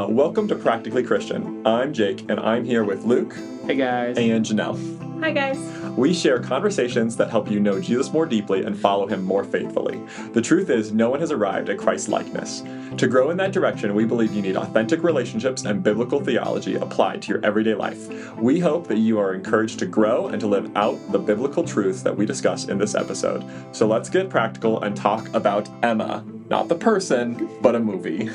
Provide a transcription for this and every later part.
Welcome to Practically Christian. I'm Jake, and I'm here with Luke. Hey guys. And Janelle. Hi guys. We share conversations that help you know Jesus more deeply and follow him more faithfully. The truth is, no one has arrived at Christ's likeness. To grow in that direction, we believe you need authentic relationships and biblical theology applied to your everyday life. We hope that you are encouraged to grow and to live out the biblical truths that we discuss in this episode. So let's get practical and talk about Emma. Not the person, but a movie.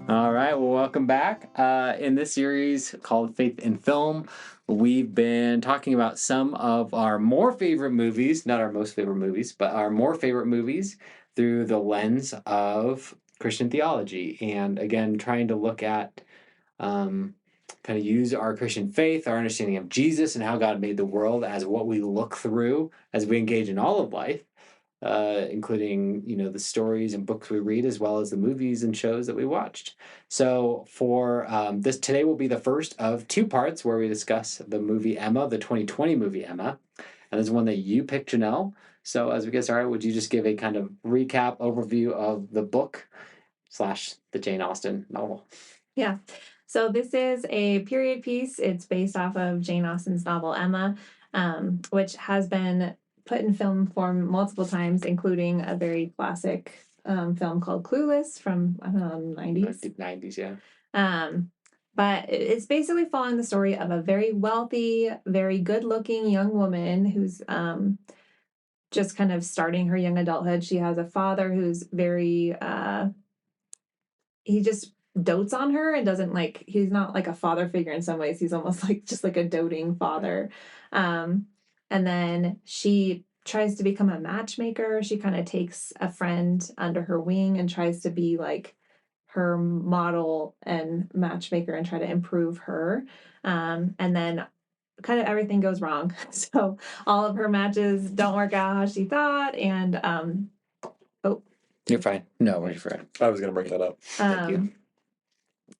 All right, well, welcome back. In this series called Faith in Film, we've been talking about some of our more favorite movies, not our most favorite movies, but our more favorite movies through the lens of Christian theology. And again, trying to look at, kind of use our Christian faith, our understanding of Jesus and how God made the world as what we look through as we engage in all of life. Including, the stories and books we read, as well as the movies and shows that we watched. So for this, today will be the first of two parts where we discuss the movie Emma, the 2020 movie Emma. And this is one that you picked, Janelle. So as we get started, would you just give a kind of recap overview of the book / the Jane Austen novel? Yeah. So this is a period piece. It's based off of Jane Austen's novel Emma, which has been put in film form multiple times, including a very classic film called Clueless from, I don't know, 90s. 90s, yeah. But it's basically following the story of a very wealthy, very good-looking young woman who's just kind of starting her young adulthood. She has a father who's very, he just dotes on her and doesn't he's not like a father figure in some ways. He's almost like just like a doting father. And then she tries to become a matchmaker. She kind of takes a friend under her wing and tries to be like her model and matchmaker and try to improve her. And then kind of everything goes wrong. So all of her matches don't work out how she thought. And, You're fine. No, you're fine. I was going to bring that up. Thank you.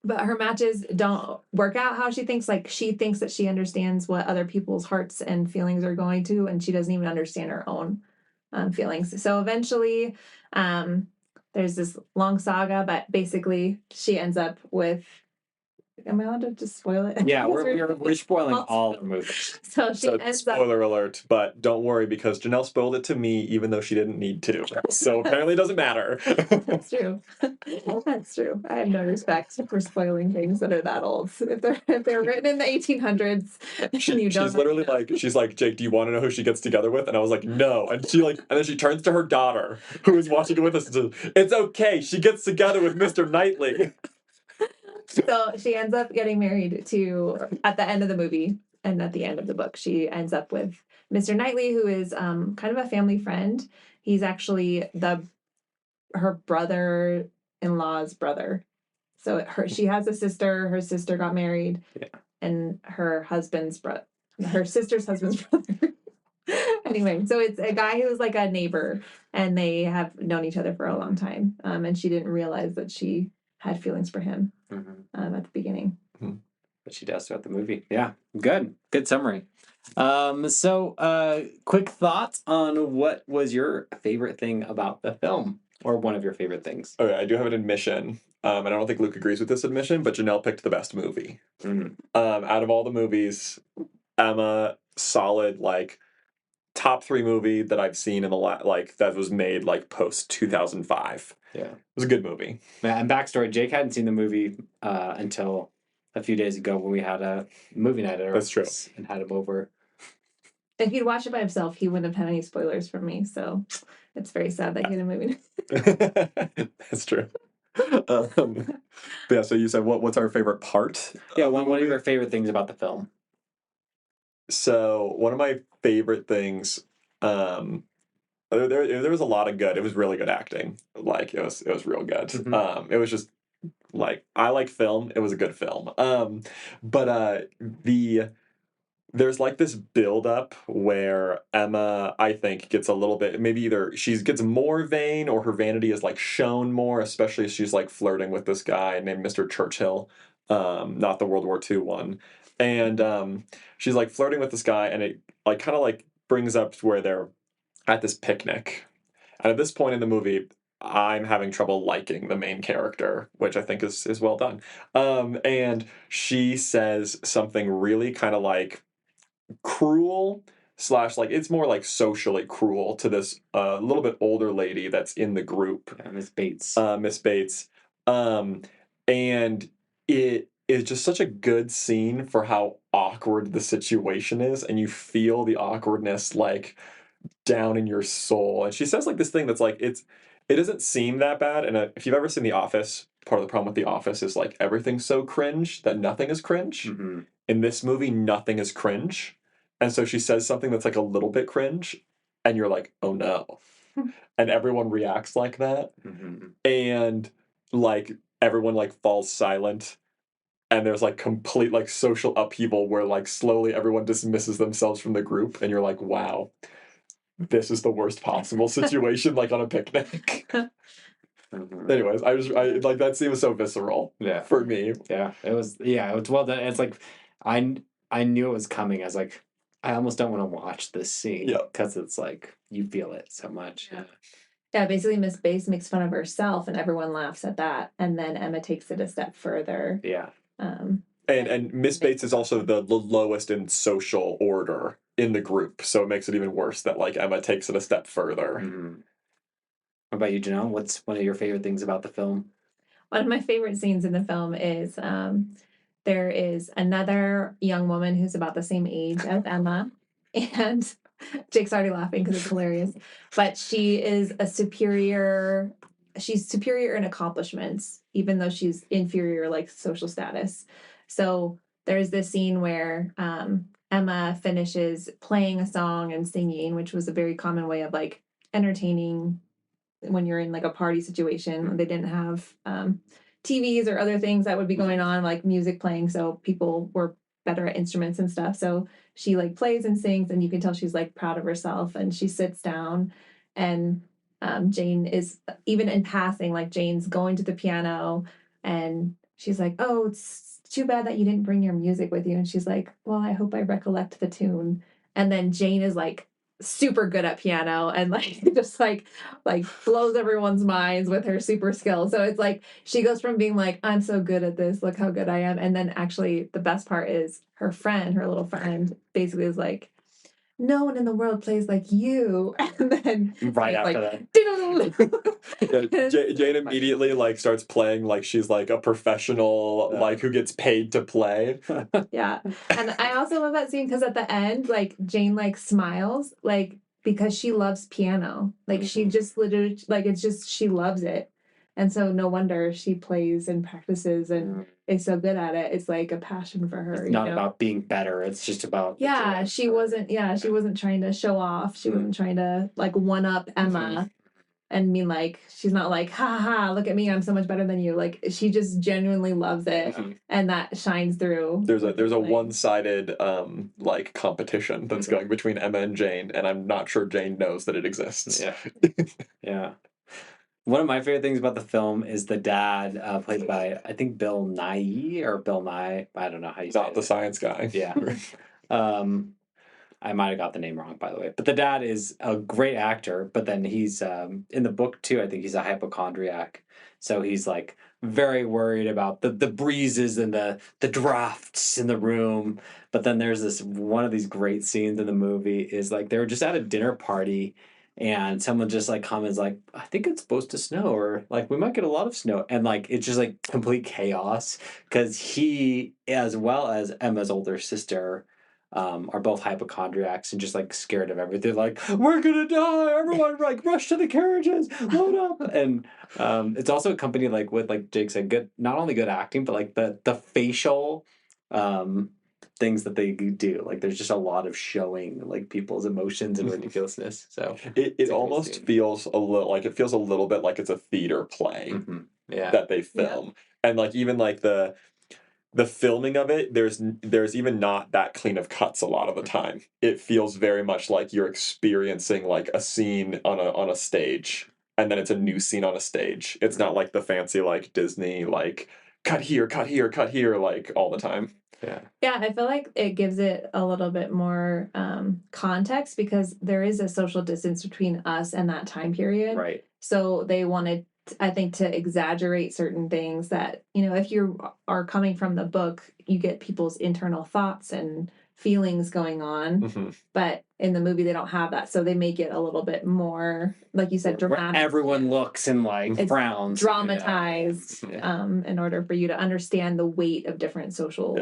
But her matches don't work out how she thinks. Like, she thinks that she understands what other people's hearts and feelings are going to, and she doesn't even understand her own feelings. So eventually, there's this long saga, but basically she ends up with... Am I allowed to just spoil it? Yeah, we're spoiling all the movies. So she ends up... Spoiler alert, but don't worry because Janelle spoiled it to me even though she didn't need to. So apparently it doesn't matter. That's true. That's true. I have no respect for spoiling things that are that old. If they're written in the 1800s, she's literally she's like, Jake, do you want to know who she gets together with? And I was like, no. And and then she turns to her daughter, who is watching it with us, and says, it's okay. She gets together with Mr. Knightley. So she ends up getting married at the end of the movie, and at the end of the book, she ends up with Mr. Knightley, who is kind of a family friend. He's actually her brother-in-law's brother. So she has a sister. Her sister got married, and her sister's husband's brother. Anyway, so it's a guy who's like a neighbor, and they have known each other for a long time. And she didn't realize that she had feelings for him at the beginning. But she does throughout the movie. Yeah, good summary. So quick thoughts on what was your favorite thing about the film, or one of your favorite things? Okay, I do have an admission. And I don't think Luke agrees with this admission, but Janelle picked the best movie. Out of all the movies, Emma, solid, top 3 movie that I've seen in the that was made post 2005. Yeah, it was a good movie. Yeah, and backstory: Jake hadn't seen the movie until a few days ago when we had a movie night at our office and had him over. If he'd watched it by himself, he wouldn't have had any spoilers from me. So it's very sad that he had a movie night. That's true. But yeah, so you said what's our favorite part? Yeah, one of your favorite things about the film. So one of my favorite things, there was a lot of good. It was really good acting. It was real good. Mm-hmm. It was just I like film. It was a good film. But there's this build up where Emma, I think, gets a little bit, maybe either she gets more vain or her vanity is shown more, especially as she's flirting with this guy named Mr. Churchill, not the World War II one. And she's like flirting with this guy, and it like kind of like brings up to where they're at this picnic. And at this point in the movie, I'm having trouble liking the main character, which I think is well done. And she says something really kind of like cruel slash like it's more like socially cruel to this little bit older lady that's in the group, Miss Bates. Miss Bates. And it is just such a good scene for how awkward the situation is, and you feel the awkwardness like down in your soul. And she says like this thing that's like it doesn't seem that bad. And if you've ever seen The Office, part of the problem with The Office is like everything's so cringe that nothing is cringe. Mm-hmm. In this movie, nothing is cringe. And so she says something that's like a little bit cringe, and you're like, oh no. And everyone reacts like that. Mm-hmm. And like everyone like falls silent. And there's like complete like social upheaval where like slowly everyone dismisses themselves from the group, and you're like, wow, this is the worst possible situation, like on a picnic. Mm-hmm. Anyways, I like that scene was so visceral. Yeah. For me. Yeah, it was well done. It's like I knew it was coming. I was like, I almost don't want to watch this scene because it's like you feel it so much. Yeah, basically Miss Bates makes fun of herself and everyone laughs at that, and then Emma takes it a step further. Yeah. And Miss Bates is also the lowest in social order in the group, so it makes it even worse that like Emma takes it a step further. Mm-hmm. What about you, Janelle? What's one of your favorite things about the film? One of my favorite scenes in the film is there is another young woman who's about the same age as Emma, and Jake's already laughing because it's hilarious, but she is she's superior in accomplishments, even though she's inferior like social status. So there's this scene where Emma finishes playing a song and singing, which was a very common way of like entertaining when you're in like a party situation. They didn't have TVs or other things that would be going on, like music playing, so people were better at instruments and stuff. So she like plays and sings, and you can tell she's like proud of herself, and she sits down, and Jane is, even in passing, like Jane's going to the piano, and she's like, oh, it's too bad that you didn't bring your music with you. And she's like, well, I hope I recollect the tune. And then Jane is like super good at piano and like just like blows everyone's minds with her super skill. So it's like she goes from being like, I'm so good at this, look how good I am, and then actually the best part is her little friend basically is like, no one in the world plays like you. And then right after like, that, Jane immediately like starts playing like she's like a professional, like who gets paid to play. Yeah. And I also love that scene because at the end, like Jane like smiles, like because she loves piano. Like she just literally, like it's just, she loves it. And so no wonder she plays and practices and is so good at it. It's like a passion for her. It's not about being better. It's just about she wasn't trying to show off. She wasn't trying to like one up Emma and mean like, she's not like, ha ha, look at me, I'm so much better than you. Like she just genuinely loves it, and that shines through. There's a one-sided like competition that's going between Emma and Jane, and I'm not sure Jane knows that it exists. Yeah. Yeah. One of my favorite things about the film is the dad, played by, I think, Bill Nye or Bill Nye. I don't know how you say it. Not the science guy. Yeah. I might have got the name wrong, by the way. But the dad is a great actor, but then he's, in the book, too, I think he's a hypochondriac. So he's, like, very worried about the breezes and the drafts in the room. But then there's one of these great scenes in the movie is, like, they were just at a dinner party, and someone just like comments like, I think it's supposed to snow, or like we might get a lot of snow, and like it's just like complete chaos because he, as well as Emma's older sister, are both hypochondriacs and just like scared of everything. Like, we're gonna die! Everyone like rush to the carriages, load up! And it's also accompanied like with, like Jake said, good, not only good acting, but like the facial things that they do. Like there's just a lot of showing like people's emotions and ridiculousness. So it almost feels a little bit like it's a theater play that they film. And like even like the filming of it, there's even not that clean of cuts a lot of the time. It feels very much like you're experiencing like a scene on a stage, and then it's a new scene on a stage. It's not like the fancy like Disney like cut here, cut here, cut here like all the time. Yeah, I feel like it gives it a little bit more context because there is a social distance between us and that time period. Right. So they wanted, I think, to exaggerate certain things that, if you are coming from the book, you get people's internal thoughts and feelings going on. Mm-hmm. But in the movie, they don't have that. So they make it a little bit more, like you said, dramatic. Where everyone looks and It's frowns. dramatized in order for you to understand the weight of different social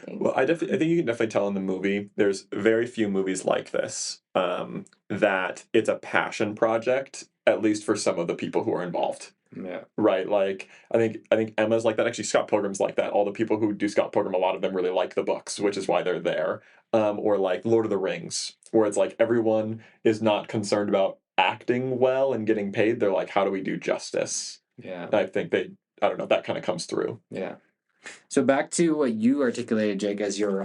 things. Well, I think you can definitely tell in the movie. There's very few movies like this that it's a passion project, at least for some of the people who are involved. Yeah. Right. Like I think Emma's like that. Actually, Scott Pilgrim's like that. All the people who do Scott Pilgrim, a lot of them really like the books, which is why they're there. Or like Lord of the Rings, where it's like everyone is not concerned about acting well and getting paid. They're like, how do we do justice? Yeah. And I think I don't know, that kind of comes through. Yeah. So back to what you articulated, Jake, as your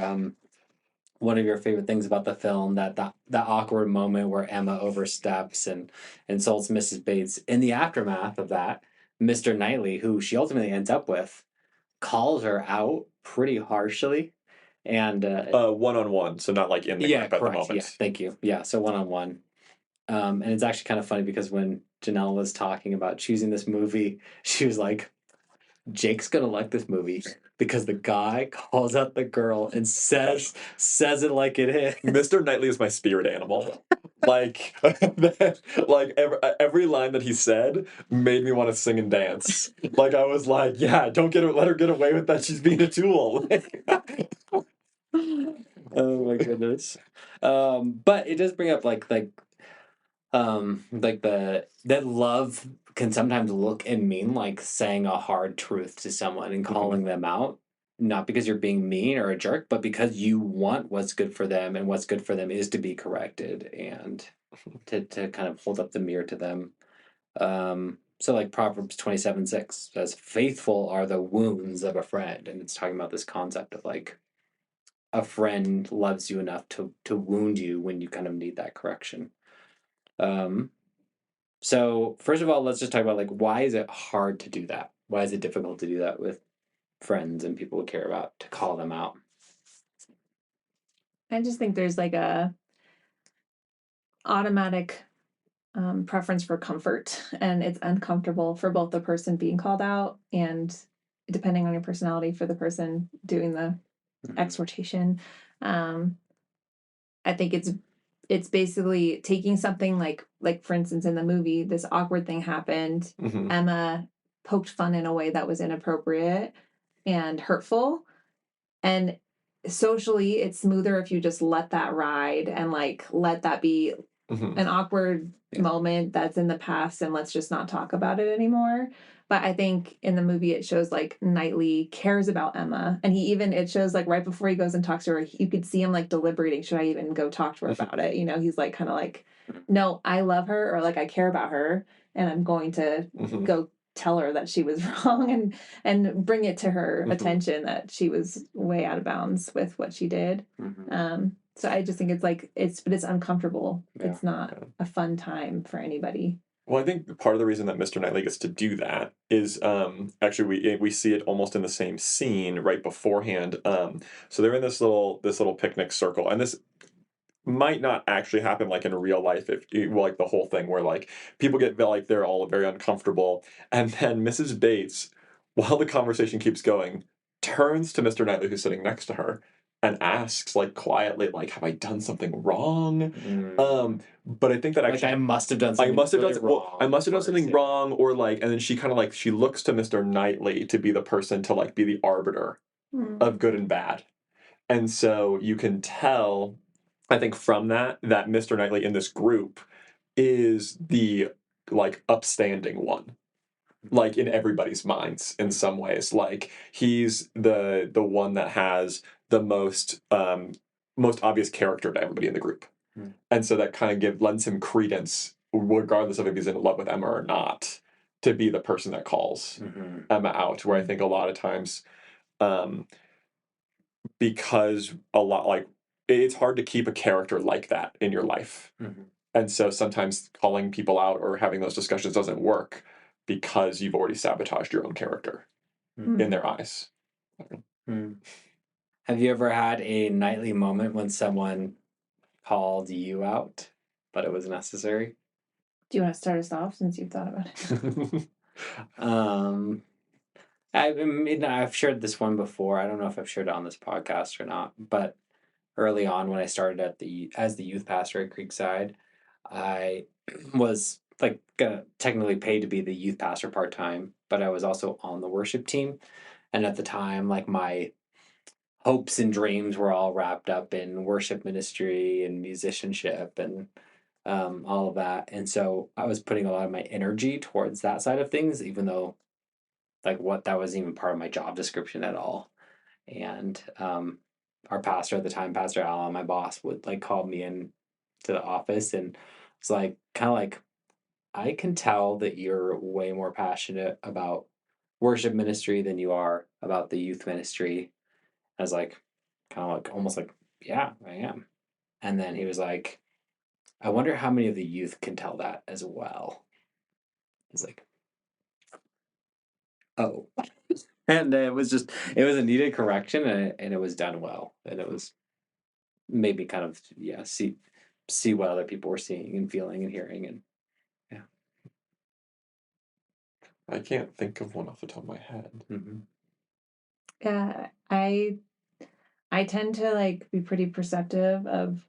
one of your favorite things about the film, that awkward moment where Emma oversteps and insults Mrs. Bates. In the aftermath of that, Mr. Knightley, who she ultimately ends up with, calls her out pretty harshly. And one-on-one, so not like in the group at the moment. Yeah, thank you. Yeah, so one-on-one. And it's actually kind of funny because when Janelle was talking about choosing this movie, she was like, Jake's gonna like this movie because the guy calls out the girl and says it like it is. Mr. Knightley is my spirit animal. Like, like every line that he said made me want to sing and dance. Like I was like, yeah, let her get away with that. She's being a tool. Oh my goodness. But it does bring up like that love can sometimes look and mean like saying a hard truth to someone and calling them out, not because you're being mean or a jerk, but because you want what's good for them, and what's good for them is to be corrected and to kind of hold up the mirror to them. So like Proverbs 27:6 says, faithful are the wounds of a friend, and it's talking about this concept of like a friend loves you enough to wound you when you kind of need that correction. So first of all, let's just talk about like, why is it hard to do that? Why is it difficult to do that with friends and people we care about, to call them out? I just think there's like a automatic preference for comfort, and it's uncomfortable for both the person being called out and, depending on your personality, for the person doing the exhortation. I think it's basically taking something like for instance in the movie, this awkward thing happened. Mm-hmm. Emma poked fun in a way that was inappropriate and hurtful, and socially it's smoother if you just let that ride and like let that be an awkward moment that's in the past, and let's just not talk about it anymore. But I think in the movie it shows like Knightley cares about Emma, and it shows like right before he goes and talks to her, you could see him like deliberating, should I even go talk to her about it? He's like kind of like, no, I love her, or like I care about her, and I'm going to go tell her that she was wrong and bring it to her attention that she was way out of bounds with what she did. So I just think it's uncomfortable. Yeah. It's not a fun time for anybody. Well, I think part of the reason that Mr. Knightley gets to do that is actually we see it almost in the same scene right beforehand. So they're in this little picnic circle, and this might not actually happen like in real life, if like the whole thing where like people get like they're all very uncomfortable, and then Mrs. Bates, while the conversation keeps going, turns to Mr. Knightley, who's sitting next to her, and asks like quietly, like, have I done something wrong? But I think that actually like I must have done something wrong. I must have done something wrong, or like, and then she kind of like she looks to Mr. Knightley to be the person to like be the arbiter of good and bad. And so you can tell, I think, from that Mr. Knightley in this group is the like upstanding one, like in everybody's minds in some ways. Like he's the one that has the most obvious character to everybody in the group, and so that kind of lends him credence, regardless of if he's in love with Emma or not, to be the person that calls Emma out. Where I think a lot of times, because a lot like it's hard to keep a character like that in your life, and so sometimes calling people out or having those discussions doesn't work because you've already sabotaged your own character in their eyes. Have you ever had a Knightley moment when someone called you out, but it was necessary? Do you want to start us off since you've thought about it? I've shared this one before. I don't know if I've shared it on this podcast or not, but early on when I started as the youth pastor at Creekside, I was like technically paid to be the youth pastor part time, but I was also on the worship team. And at the time, like my hopes and dreams were all wrapped up in worship ministry and musicianship and all of that. And so I was putting a lot of my energy towards that side of things, even though like what that wasn't even part of my job description at all. And our pastor at the time, Pastor Alan, my boss, would like call me in to the office and it's like kind of like, I can tell that you're way more passionate about worship ministry than you are about the youth ministry. I was like, kind of like almost like, yeah, I am. And then he was like, I wonder how many of the youth can tell that as well. It's like, oh. And it was a needed correction and it was done well. And it was made me kind of, yeah, see what other people were seeing and feeling and hearing. And yeah. I can't think of one off the top of my head. Mm-hmm. Yeah, I tend to like be pretty perceptive of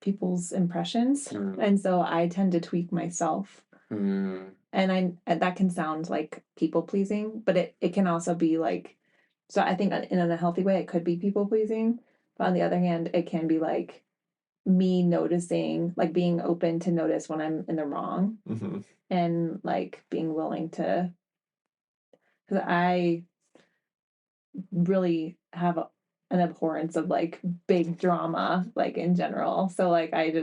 people's impressions, and so I tend to tweak myself. And that can sound like people pleasing, but it can also be like, so I think in a healthy way it could be people pleasing, but on the other hand it can be like me noticing, like being open to notice when I'm in the wrong, and like being willing to, because I really have an abhorrence of like big drama, like in general. So like I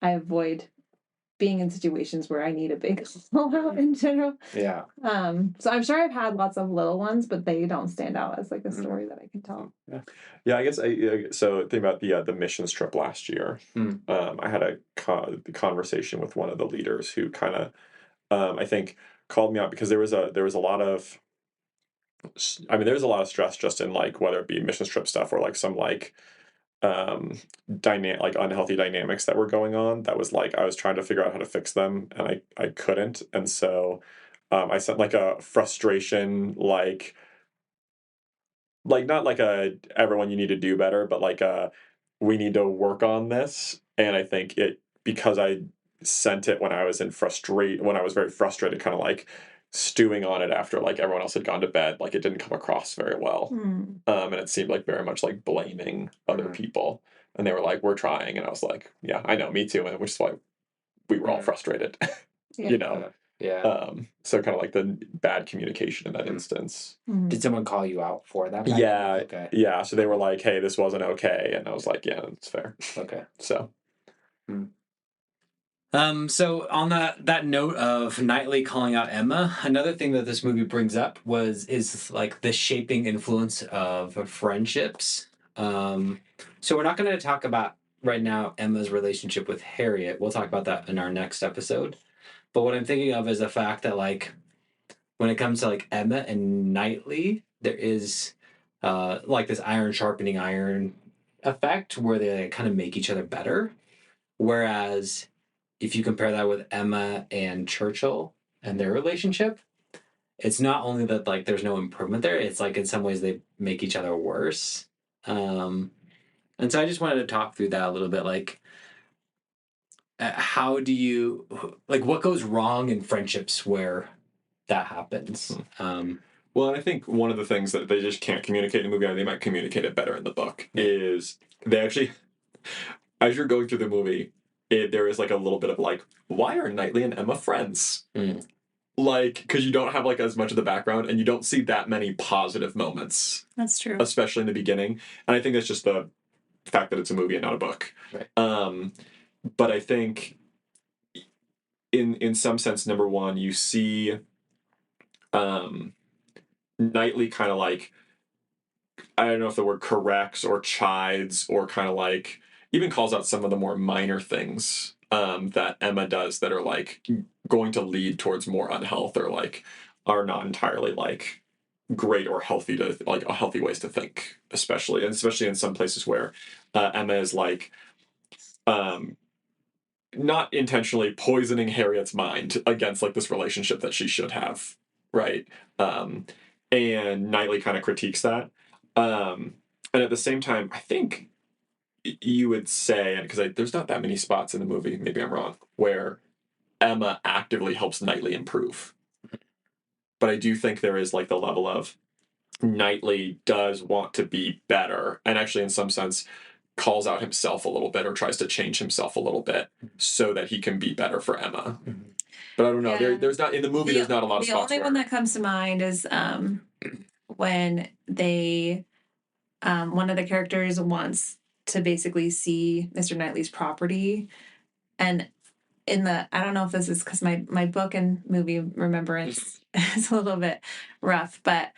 avoid being in situations where I need a big blowout in general. Yeah. So I'm sure I've had lots of little ones, but they don't stand out as like a story that I can tell. Yeah, I guess so think about the missions trip last year. I had a conversation with one of the leaders who kind of I think called me out because there was a lot of, I mean, there's a lot of stress just in like whether it be mission trip stuff or like some like like unhealthy dynamics that were going on that was like I was trying to figure out how to fix them and I couldn't. And so I sent like a frustration like not like a everyone you need to do better, but like a we need to work on this. And I think it because I sent it when I was when I was very frustrated, kind of like stewing on it after like everyone else had gone to bed, like it didn't come across very well. And it seemed like very much like blaming other people. And they were like, we're trying. And I was like, yeah, I know, me too. And which is why we were all frustrated, you know? Yeah. So kind of like the bad communication in that instance. Did someone call you out for that? Yeah. Okay. Yeah. So they were like, hey, this wasn't okay. And I was like, yeah, that's fair. Okay. So. So on that note of Knightley calling out Emma, another thing that this movie brings up is like the shaping influence of friendships. So we're not going to talk about right now Emma's relationship with Harriet. We'll talk about that in our next episode. But what I'm thinking of is the fact that like when it comes to like Emma and Knightley, there is like this iron sharpening iron effect where they kind of make each other better. Whereas if you compare that with Emma and Churchill and their relationship, it's not only that like there's no improvement there, it's like in some ways they make each other worse. And so I just wanted to talk through that a little bit, like how do you like what goes wrong in friendships where that happens? Well, and I think one of the things that they just can't communicate in the movie, and they might communicate it better in the book, is they actually, as you're going through the movie, there is like a little bit of like, why are Knightley and Emma friends? Like, because you don't have like as much of the background and you don't see that many positive moments. That's true. Especially in the beginning. And I think that's just the fact that it's a movie and not a book. Right. But I think in some sense, number one, you see Knightley kind of like, I don't know if the word corrects or chides or kind of like even calls out some of the more minor things that Emma does that are like going to lead towards more unhealth or like are not entirely like great or healthy to like healthy ways to think, especially in some places where Emma is like not intentionally poisoning Harriet's mind against like this relationship that she should have, right? And Knightley kind of critiques that. And at the same time, I think you would say, because there's not that many spots in the movie, maybe I'm wrong, where Emma actively helps Knightley improve. But I do think there is like the level of Knightley does want to be better, and actually in some sense calls out himself a little bit or tries to change himself a little bit so that he can be better for Emma. But I don't know. Yeah. There's not in the movie. There's not a lot of spots. The only one that comes to mind is when they one of the characters wants to basically see Mr. Knightley's property, and in the I don't know if this is because my book and movie remembrance is a little bit rough, but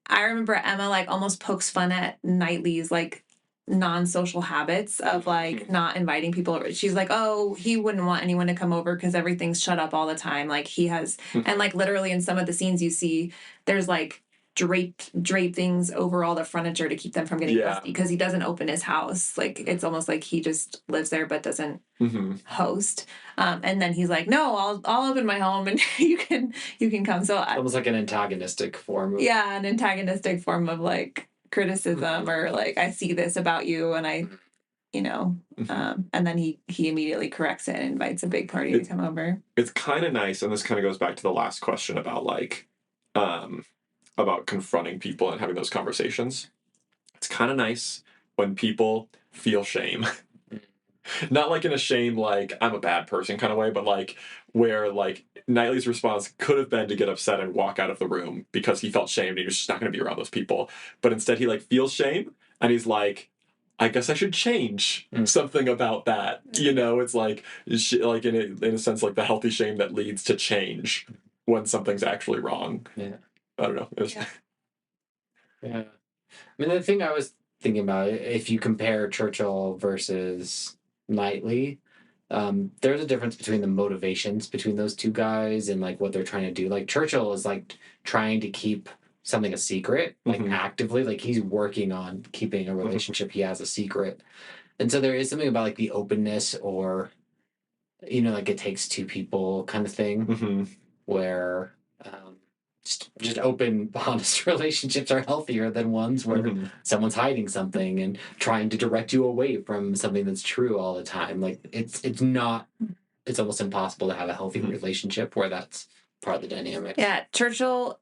I remember Emma like almost pokes fun at Knightley's like non-social habits of like not inviting people over. She's like, oh, he wouldn't want anyone to come over because everything's shut up all the time. Like he has, and like literally in some of the scenes you see, there's like drape things over all the furniture to keep them from getting dusty because he doesn't open his house. Like it's almost like he just lives there but doesn't host. And then he's like, no, I'll open my home and you can come. So almost like an antagonistic form of an antagonistic form of like criticism or like I see this about you and I and then he immediately corrects it and invites a big party to come over. It's kind of nice, and this kind of goes back to the last question about like about confronting people and having those conversations. It's kind of nice when people feel shame. Not like in a shame like I'm a bad person kind of way, but like where like Knightley's response could have been to get upset and walk out of the room because he felt shamed and he was just not going to be around those people. But instead he like feels shame and he's like, I guess I should change something about that. You know, it's like in a sense like the healthy shame that leads to change when something's actually wrong. Yeah. I don't know. Yeah. I mean, the thing I was thinking about, if you compare Churchill versus Knightley, there's a difference between the motivations between those two guys and like what they're trying to do. Like Churchill is like trying to keep something a secret, like actively, like he's working on keeping a relationship he has a secret. And so there is something about like the openness or, like it takes two people kind of thing where just open, honest relationships are healthier than ones where someone's hiding something and trying to direct you away from something that's true all the time. Like it's almost impossible to have a healthy relationship where that's part of the dynamic. Yeah, Churchill.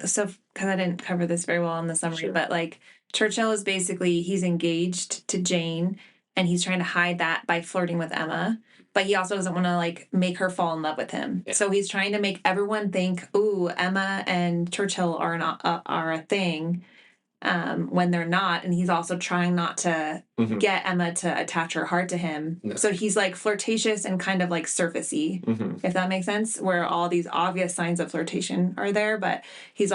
So, because I didn't cover this very well in the summary, but like Churchill is basically he's engaged to Jane, and he's trying to hide that by flirting with Emma. But he also doesn't want to like make her fall in love with him. Yeah. So he's trying to make everyone think, "Ooh, Emma and Churchill are a thing," when they're not. And he's also trying not to get Emma to attach her heart to him. No. So he's like flirtatious and kind of like surfacey, if that makes sense. Where all these obvious signs of flirtation are there, but he's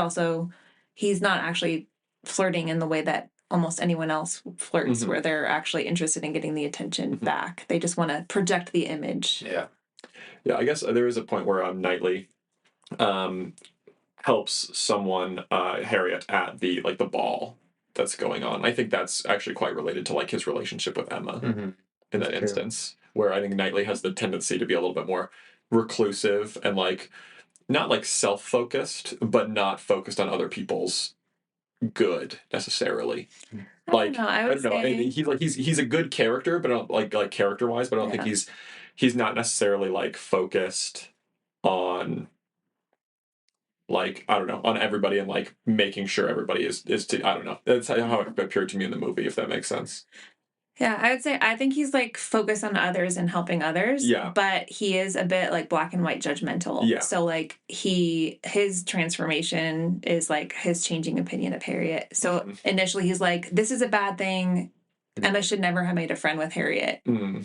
not actually flirting in the way that almost anyone else flirts, where they're actually interested in getting the attention back. They just want to project the image. Yeah, I guess there is a point where Knightley helps someone, Harriet, at the ball that's going on. I think that's actually quite related to like his relationship with Emma in that instance, where I think Knightley has the tendency to be a little bit more reclusive and like not like self-focused, but not focused on other people's good necessarily. I don't know. I mean, he's a good character, but I don't like character wise, but I don't think he's not necessarily like focused on like I don't know on everybody and like making sure everybody is I don't know. That's how it appeared to me in the movie, if that makes sense. Yeah, I would say I think he's like focused on others and helping others. Yeah. But he is a bit like black and white judgmental. Yeah. So like his transformation is like his changing opinion of Harriet. So initially he's like, this is a bad thing. Emma should never have made a friend with Harriet.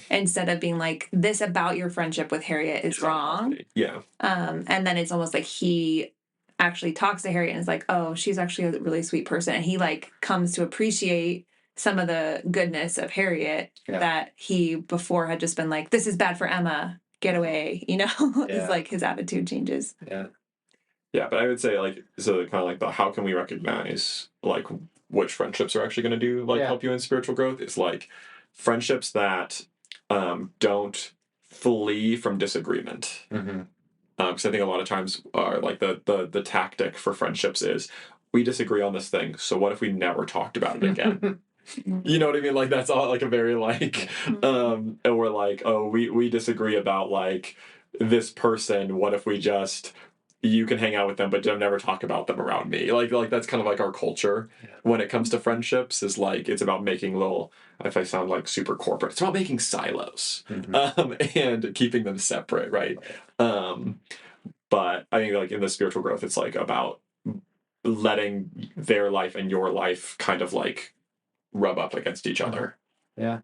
Instead of being like, this about your friendship with Harriet is wrong. Yeah. And then it's almost like he actually talks to Harriet and is like, oh, she's actually a really sweet person. And he like comes to appreciate some of the goodness of Harriet that he before had just been like, this is bad for Emma, get away, It's like his attitude changes. Yeah. Yeah, but I would say like so kind of like the how can we recognize like which friendships are actually going to do like Yeah. help you in spiritual growth is like friendships that don't flee from disagreement. Mm-hmm. Because I think a lot of times are like the tactic for friendships is we disagree on this thing, so what if we never talked about it again? You know what I mean? Like that's all like a very like and we're like, oh, we disagree about like this person. What if we just you can hang out with them but don't never talk about them around me? Like that's kind of like our culture when it comes to friendships is like it's about making little if I sound like super corporate, it's about making silos and keeping them separate, right? But I think like in the spiritual growth it's like about letting their life and your life kind of like rub up against each other. Yeah.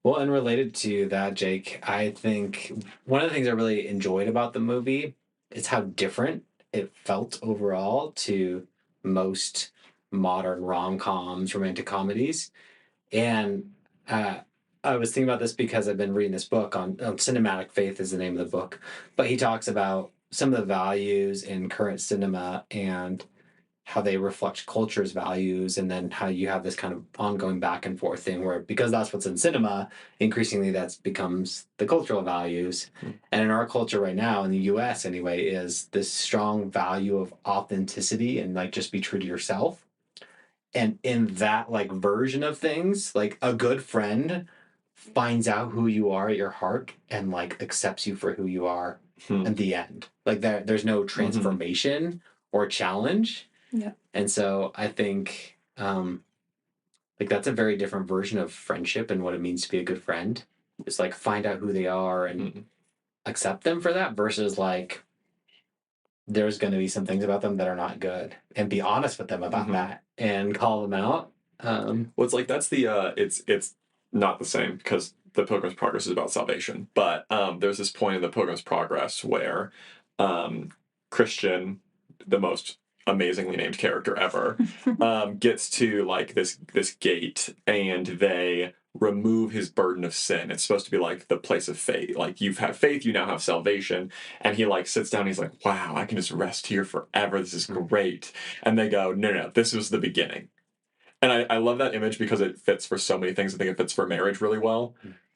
Well, and related to that, Jake, I think one of the things I really enjoyed about the movie is how different it felt overall to most modern rom-coms, romantic comedies. And I was thinking about this because I've been reading this book on Cinematic Faith is the name of the book, but he talks about some of the values in current cinema and how they reflect culture's values, and then how you have this kind of ongoing back and forth thing where because that's what's in cinema, increasingly that becomes the cultural values. And in our culture right now, in the US anyway, is this strong value of authenticity and like just be true to yourself. And in that like version of things, like a good friend finds out who you are at your heart and like accepts you for who you are at the end. Like there's no transformation or challenge. Yeah. And so I think like that's a very different version of friendship and what it means to be a good friend. It's like find out who they are and accept them for that versus like there's going to be some things about them that are not good and be honest with them about that and call them out. Well, it's like that's the it's not the same because the Pilgrim's Progress is about salvation, but there's this point in the Pilgrim's Progress where Christian, the most amazingly named character ever, gets to like this gate and they remove his burden of sin. It's supposed to be like the place of faith. Like you've had faith, you now have salvation. And he like sits down, and he's like, wow, I can just rest here forever. This is great. And they go, no, this was the beginning. And I love that image because it fits for so many things. I think it fits for marriage really well.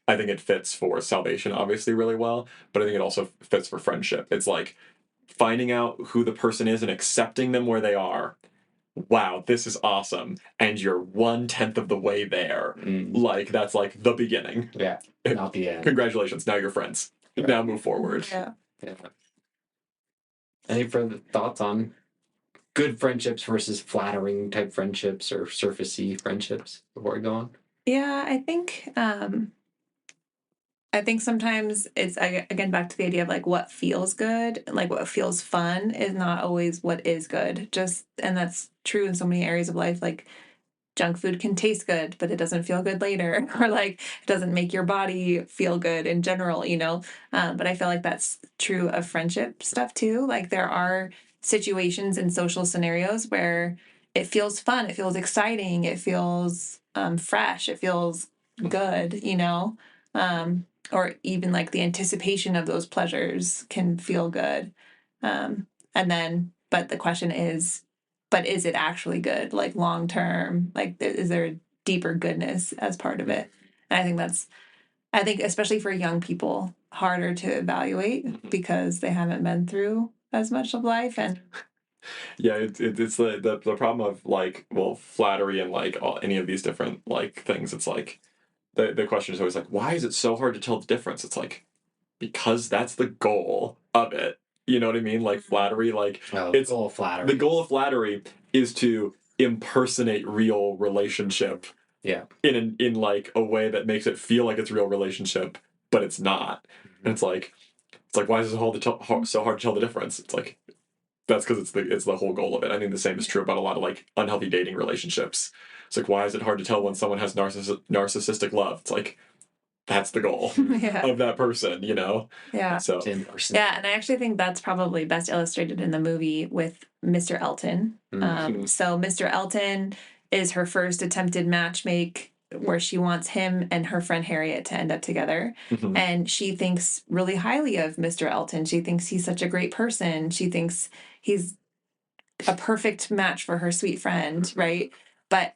I think it fits for salvation, obviously, really well. But I think it also fits for friendship. It's like finding out who the person is and accepting them where they are. Wow, this is awesome. And you're 1/10 of the way there. Like, that's like the beginning. Yeah, not the end. Congratulations. Now you're friends. Right. Now move forward. Yeah. Any further thoughts on good friendships versus flattering type friendships or surfacey friendships before we go on? Yeah, I think sometimes it's again back to the idea of like what feels good, like what feels fun is not always what is good. And that's true in so many areas of life. Like junk food can taste good, but it doesn't feel good later, or like it doesn't make your body feel good in general, you know. But I feel like that's true of friendship stuff too. Like there are situations in social scenarios where it feels fun, it feels exciting, it feels fresh, it feels good, you know. Or even like the anticipation of those pleasures can feel good. But the question is, but is it actually good, like long term? Like, is there a deeper goodness as part of it? And I think especially for young people, harder to evaluate because they haven't been through as much of life. And yeah, it's the problem of like, well, flattery and like any of these different like things. It's like the question is always like, why is it so hard to tell the difference? It's like because that's the goal of it. You know what I mean? Like flattery, like it's all flattery. The goal of flattery is to impersonate real relationship. Yeah. In like a way that makes it feel like it's real relationship, but it's not. And it's like why is it so hard to tell the difference? It's like that's because it's the whole goal of it. I think the same is true about a lot of like unhealthy dating relationships. It's like why is it hard to tell when someone has narcissistic love? It's like that's the goal of that person, you know? Yeah. So yeah, and I actually think that's probably best illustrated in the movie with Mr. Elton. So Mr. Elton is her first attempted matchmake where she wants him and her friend Harriet to end up together. Mhm. And she thinks really highly of Mr. Elton. She thinks he's such a great person. She thinks he's a perfect match for her sweet friend, right? But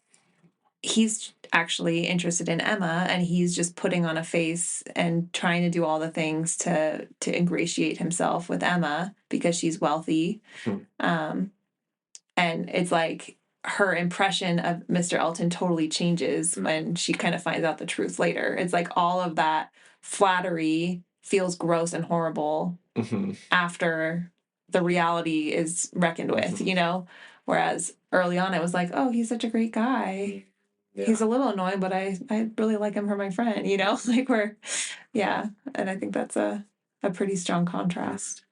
he's actually interested in Emma, and he's just putting on a face and trying to do all the things to ingratiate himself with Emma because she's wealthy. Mhm. And it's like her impression of Mr. Elton totally changes when she kind of finds out the truth later. It's like all of that flattery feels gross and horrible Mhm. after the reality is reckoned with, you know? Whereas early on, it was like, oh, he's such a great guy. Yeah. He's a little annoying, but I really like him for my friend, you know? Like yeah. And I think that's a pretty strong contrast.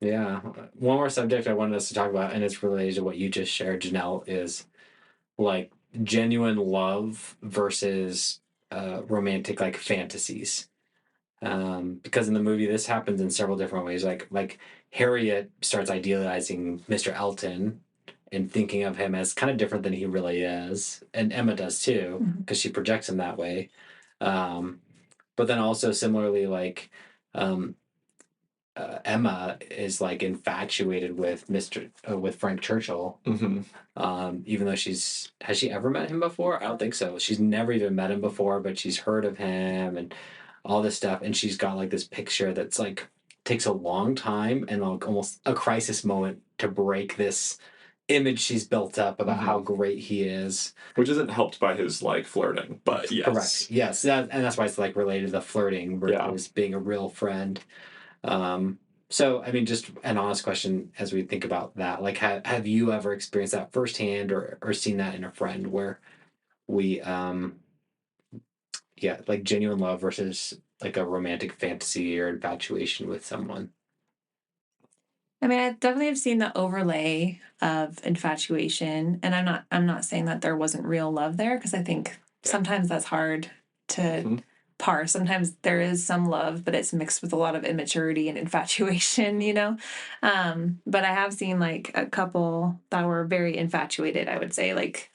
Yeah. One more subject I wanted us to talk about, and it's related to what you just shared, Janelle, is like genuine love versus romantic like fantasies. Because in the movie this happens in several different ways. Like Harriet starts idealizing Mr. Elton and thinking of him as kind of different than he really is, and Emma does too because she projects him that way. But then also similarly, like um, Emma is like infatuated with with Frank Churchill. Mhm. Even though has she ever met him before? I don't think so. She's never even met him before, but she's heard of him and all this stuff. And she's got like this picture that's like takes a long time and like almost a crisis moment to break this image she's built up about how great he is. Which isn't helped by his like flirting, but yes. Correct. Yes, and that's why it's like related to flirting versus being a real friend. So, I mean, just an honest question as we think about that. Like, have you ever experienced that firsthand or seen that in a friend where we, like genuine love versus like a romantic fantasy or infatuation with someone? I mean, I definitely have seen the overlay of infatuation, and I'm not saying that there wasn't real love there because I think sometimes that's hard to parse. Sometimes there is some love, but it's mixed with a lot of immaturity and infatuation, you know. But I have seen like a couple that were very infatuated. I would say, like,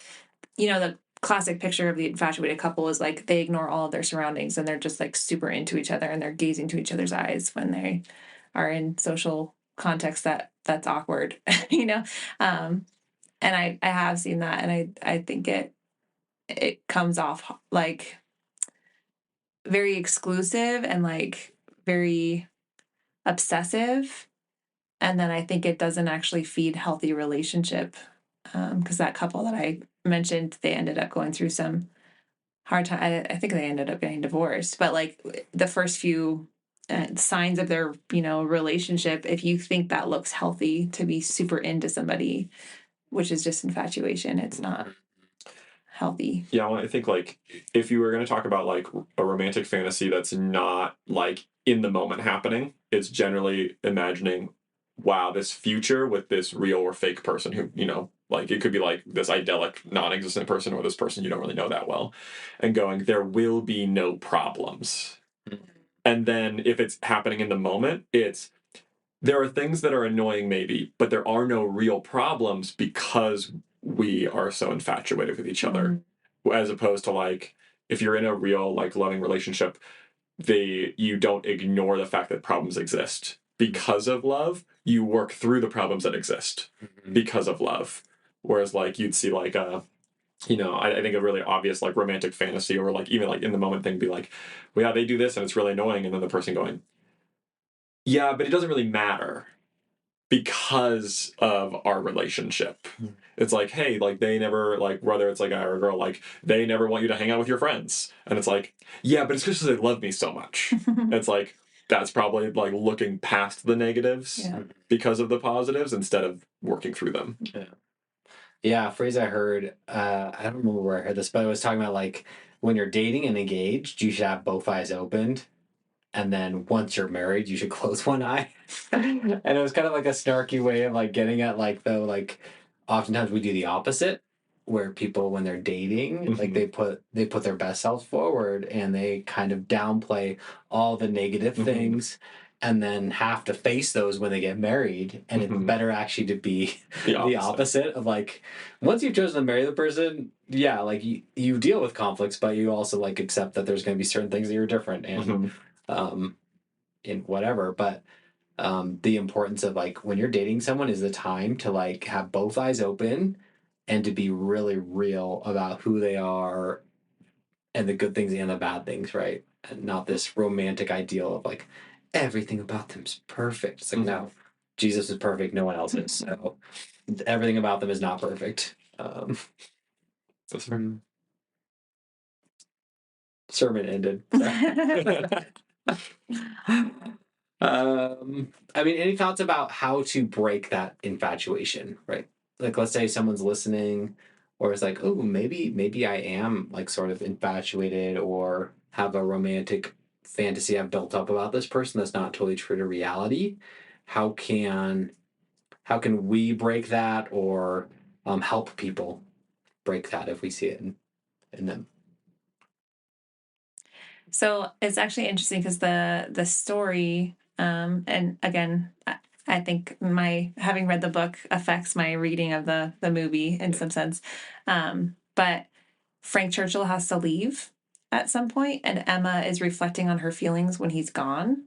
you know, the classic picture of the infatuated couple is like they ignore all of their surroundings and they're just like super into each other and they're gazing to each other's eyes when they are in social context that's awkward, you know. And I have seen that, and I think it comes off like very exclusive and like very obsessive, and then I think it doesn't actually feed healthy relationship, because that couple that I mentioned, they ended up going through some hard time. I think they ended up getting divorced, but like the first few signs of their, you know, relationship, if you think that looks healthy to be super into somebody, which is just infatuation, it's not healthy. Yeah, well, I think like if you were going to talk about like a romantic fantasy that's not like in the moment happening, it's generally imagining, wow, this future with this real or fake person who, you know, like it could be like this idyllic, non existent person or this person you don't really know that well, and going, there will be no problems. And then if it's happening in the moment, there are things that are annoying maybe, but there are no real problems because we are so infatuated with each other. As opposed to like if you're in a real like loving relationship, you don't ignore the fact that problems exist. Because of love, you work through the problems that exist because of love. Whereas like you'd see like you know, I think a really obvious like romantic fantasy or like even like in the moment thing be like, well, yeah, they do this and it's really annoying, and then the person going, yeah, but it doesn't really matter because of our relationship. It's like, hey, like they never like whether it's like a guy or a girl, like they never want you to hang out with your friends. And it's like, yeah, but it's because they love me so much. It's like that's probably like looking past the negatives because of the positives instead of working through them. Yeah, a phrase I heard, I don't remember where I heard this, but I was talking about like when you're dating and engaged, you should have both eyes opened. And then once you're married, you should close one eye. And it was kind of like a snarky way of like getting at like though like oftentimes we do the opposite where people when they're dating like they put their best selves forward and they kind of downplay all the negative things and then have to face those when they get married. And it's better actually to be The the opposite of like, once you've chosen to marry the person, yeah, like you deal with conflicts, but you also like accept that there's going to be certain things that you're different and in whatever. But the importance of like when you're dating someone is the time to like have both eyes open and to be really real about who they are and the good things and the bad things, right? And not this romantic ideal of like everything about them's perfect. It's like no, Jesus is perfect, no one else is. So everything about them is not perfect. That's fair. Sermon ended. I mean, any thoughts about how to break that infatuation, right? Like, let's say someone's listening, or it's like, oh, maybe I am like sort of infatuated, or have a romantic fantasy I've built up about this person that's not totally true to reality. How can we break that, or help people break that if we see it in them? So it's actually interesting because the story, and again, I think my having read the book affects my reading of the movie in some sense. But Frank Churchill has to leave at some point, and Emma is reflecting on her feelings when he's gone,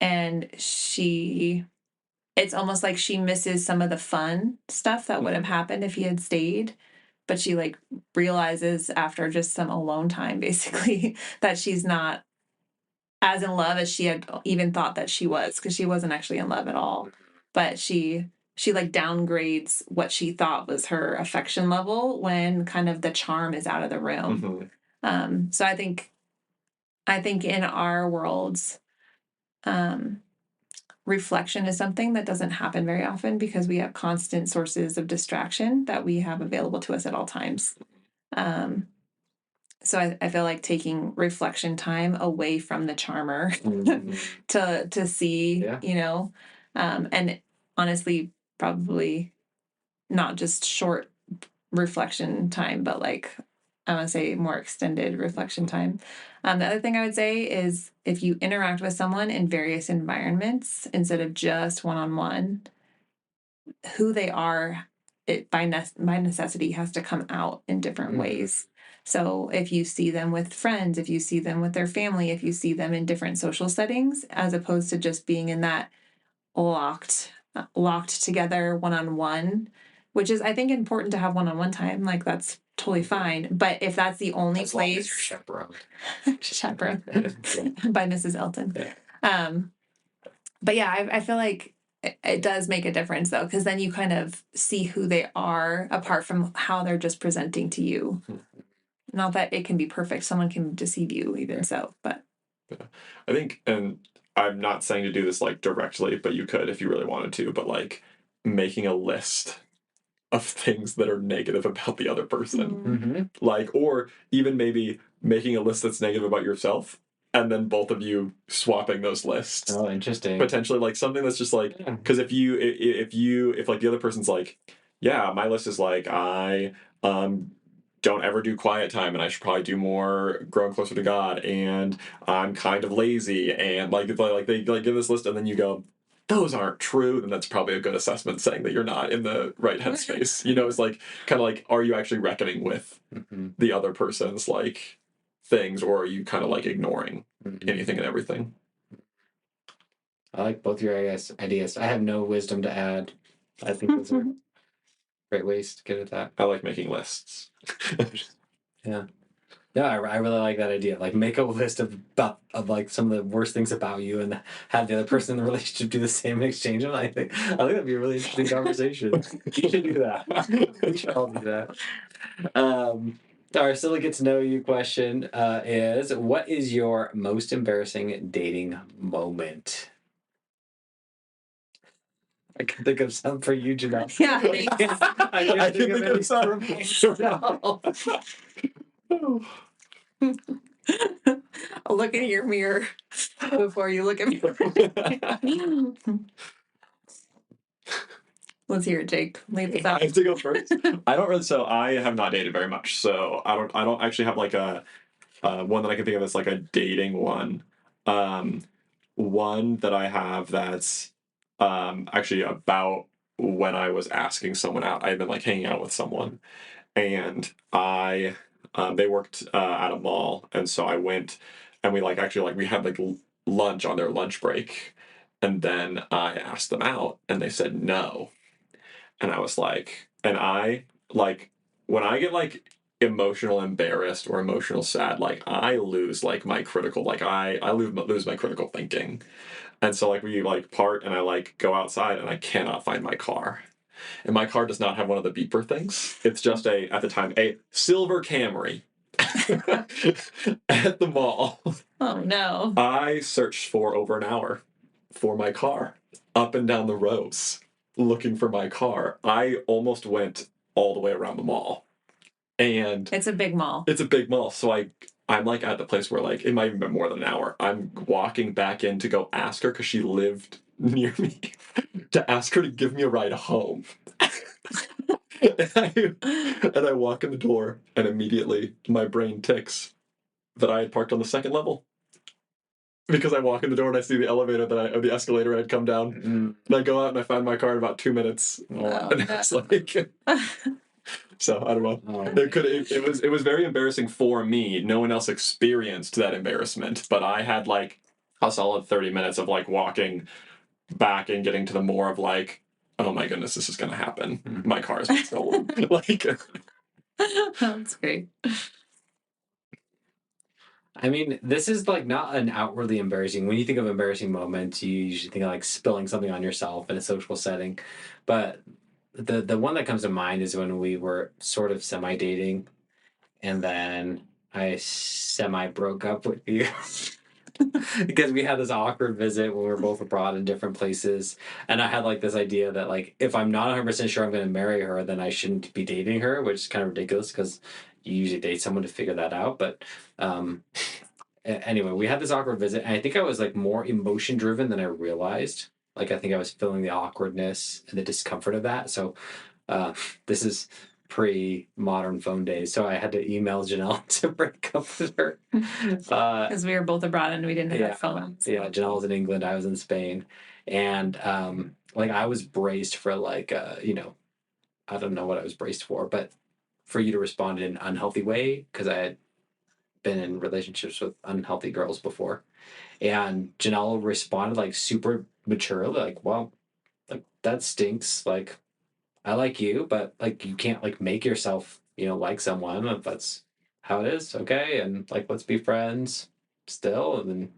and it's almost like she misses some of the fun stuff that would have happened if he had stayed. But she like realizes after just some alone time, basically, that she's not as in love as she had even thought that she was, because she wasn't actually in love at all. But she like downgrades what she thought was her affection level when kind of the charm is out of the room. So I think in our worlds, reflection is something that doesn't happen very often because we have constant sources of distraction that we have available to us at all times. So I feel like taking reflection time away from the charmer to see, and honestly, probably not just short reflection time, but like I want to say more extended reflection time. The other thing I would say is if you interact with someone in various environments instead of just one-on-one, who they are, it by necessity has to come out in different ways. So if you see them with friends, if you see them with their family, if you see them in different social settings, as opposed to just being in that locked together one-on-one, which is I think important to have one-on-one time. Like that's totally fine. But if that's the only place, chaperone by Mrs. Elton. But yeah, I feel like it does make a difference though, because then you kind of see who they are apart from how they're just presenting to you. Not that it can be perfect. Someone can deceive you even so, but. I think, and I'm not saying to do this like directly, but you could if you really wanted to, but like making a list of things that are negative about the other person. Like, or even maybe making a list that's negative about yourself and then both of you swapping those lists. Oh, interesting. Potentially like something that's just like, because if like the other person's like, yeah, my list is like, I don't ever do quiet time and I should probably do more growing closer to God, and I'm kind of lazy, and like if they like give this list and then you go, those aren't true, then that's probably a good assessment saying that you're not in the right headspace. It's like kind of like, are you actually reckoning with the other person's like things, or are you kind of like ignoring anything and everything? I like both your ideas. I have no wisdom to add. I think those are great ways to get at that. I like making lists. Yeah. Yeah, I really like that idea. Like, make a list of like some of the worst things about you, and have the other person in the relationship do the same exchange. And I think that'd be a really interesting conversation. You should do that. We should all do that. Our silly get to know you question is: what is your most embarrassing dating moment? I can think of some for you, Janelle. Yeah, I can think of some. Look in your mirror before you look at me. Let's hear it, Jake. Lead us out. I have to go first. I have not dated very much, so I don't actually have like a one that I can think of as like a dating one. one that I have that's actually about when I was asking someone out. I had been like hanging out with someone, and they worked at a mall, and so I went, and we like actually like we had like lunch on their lunch break, and then I asked them out, and they said no, and I was like, and I like when I get like emotional embarrassed or emotional sad, like I lose like my critical, like I lose my critical thinking, and so like we like part, and I like go outside, and I cannot find my car. And my car does not have one of the beeper things. It's just at the time, a silver Camry at the mall. Oh no. I searched for over an hour for my car, up and down the rows, looking for my car. I almost went all the way around the mall. And It's a big mall. it's a big mall, so I'm like at the place where like it might even been more than an hour. I'm walking back in to go ask her because she lived near me to ask her to give me a ride home. and I walk in the door, and immediately my brain ticks that I had parked on the second level. Because I walk in the door and I see the elevator or the escalator I had come down. And I go out and I find my car in about 2 minutes. Oh, And it's like, so I don't know. Oh. It was very embarrassing for me. No one else experienced that embarrassment, but I had like a solid 30 minutes of like walking back and getting to the more of like, oh my goodness, this is gonna happen. My car has been stolen. Like, That's great. I mean, this is like not an outwardly embarrassing. When you think of embarrassing moments, you usually think of like spilling something on yourself in a social setting. But the one that comes to mind is when we were sort of semi dating, and then I semi broke up with you. Because we had this awkward visit when we were both abroad in different places, and I had like this idea that like if I'm not 100% sure I'm going to marry her, then I shouldn't be dating her, which is kind of ridiculous because you usually date someone to figure that out. But anyway, we had this awkward visit, and I think I was like more emotion driven than I realized. Like I think I was feeling the awkwardness and the discomfort of that. So this is pre-modern phone days, so I had to email Janelle to break up with her. Because we were both abroad and we didn't have phones. Yeah, Janelle was in England, I was in Spain, and like I was braced for like I don't know what I was braced for, but for you to respond in an unhealthy way because I had been in relationships with unhealthy girls before, and Janelle responded like super maturely, like, "Well, like that stinks. Like I like you, but like you can't like make yourself, like someone if that's how it is, okay? And like let's be friends still and then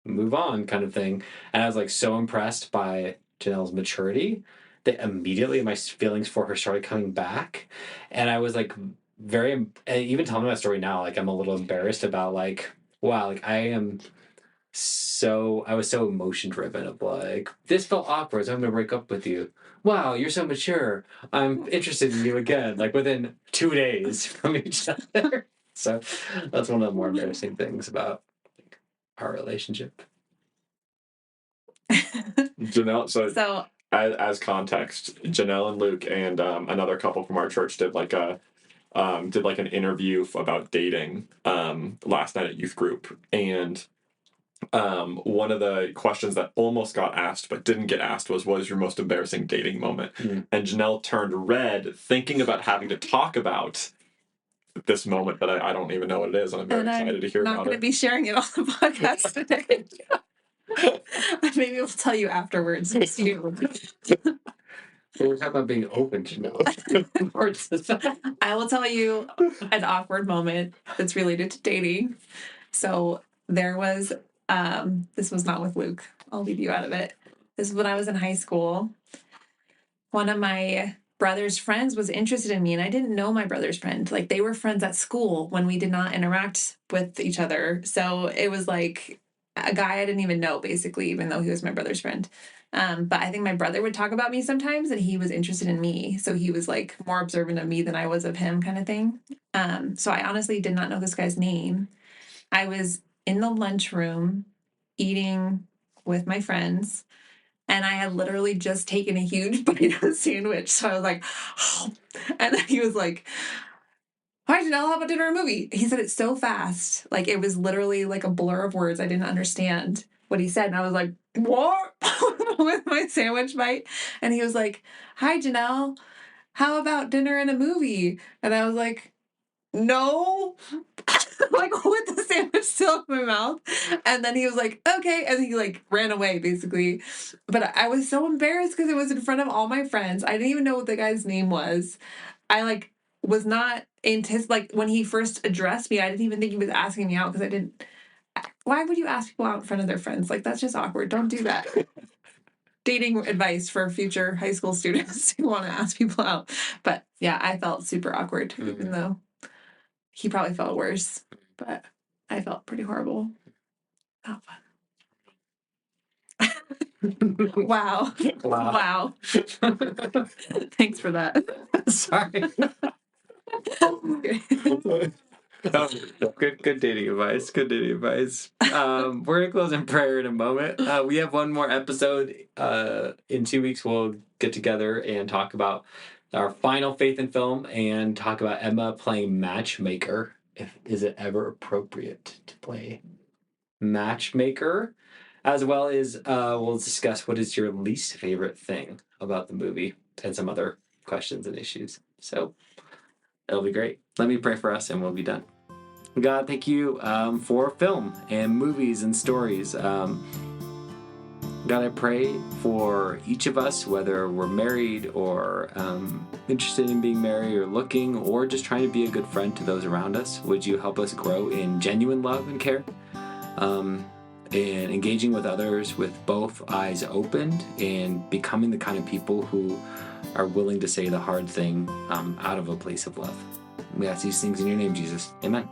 move on kind of thing." And I was like so impressed by Janelle's maturity that immediately my feelings for her started coming back. And I was like even telling that story now, like I'm a little embarrassed about like, wow, like I was so emotion driven of like, this felt awkward, so I'm gonna break up with you. Wow, you're so mature. I'm interested in you again, like within 2 days from each other. So that's one of the more embarrassing things about our relationship. Janelle, So as context, Janelle and Luke and another couple from our church did like an interview about dating last night at youth group, and one of the questions that almost got asked but didn't get asked was, what is your most embarrassing dating moment? And Janelle turned red thinking about having to talk about this moment, but I don't even know what it is, and I'm very excited to hear I'm not about going to it. be sharing it on the podcast today. Maybe we'll tell you afterwards. So we're talking about being open to know. I will tell you an awkward moment that's related to dating. So there was, this was not with Luke. I'll leave you out of it. This is when I was in high school. One of my brother's friends was interested in me, and I didn't know my brother's friend. Like they were friends at school when we did not interact with each other. So it was like a guy I didn't even know, basically, even though he was my brother's friend. But I think my brother would talk about me sometimes, and he was interested in me. So he was like more observant of me than I was of him, kind of thing. So I honestly did not know this guy's name. I was in the lunchroom eating with my friends, and I had literally just taken a huge bite of a sandwich. So I was like, oh. And then he was like, "Hi, Janelle, how about dinner or movie?" He said it so fast. Like it was literally like a blur of words. I didn't understand what he said. And I was like, what? With my sandwich bite. And he was like, hi, Janelle. How about dinner and a movie? And I was like, no. Like with the sandwich still in my mouth. And then he was like, okay. And he like ran away basically. But I was so embarrassed because it was in front of all my friends. I didn't even know what the guy's name was. I like was not like when he first addressed me, I didn't even think he was asking me out because I didn't. Why would you ask people out in front of their friends? Like, that's just awkward. Don't do that. Dating advice for future high school students who want to ask people out. But yeah, I felt super awkward, even though he probably felt worse. But I felt pretty horrible. Oh, fun. Wow. Wow. Thanks for that. Sorry. Good dating advice. Good dating advice. We're gonna close in prayer in a moment. We have one more episode. In 2 weeks, we'll get together and talk about our final faith in film and talk about Emma playing matchmaker. Is it ever appropriate to play matchmaker? As well as we'll discuss what is your least favorite thing about the movie and some other questions and issues. So it'll be great. Let me pray for us and we'll be done. God, thank you for film and movies and stories. God, I pray for each of us, whether we're married or interested in being married or looking or just trying to be a good friend to those around us. Would you help us grow in genuine love and care and engaging with others with both eyes opened and becoming the kind of people who are willing to say the hard thing out of a place of love. We ask these things in your name, Jesus. Amen.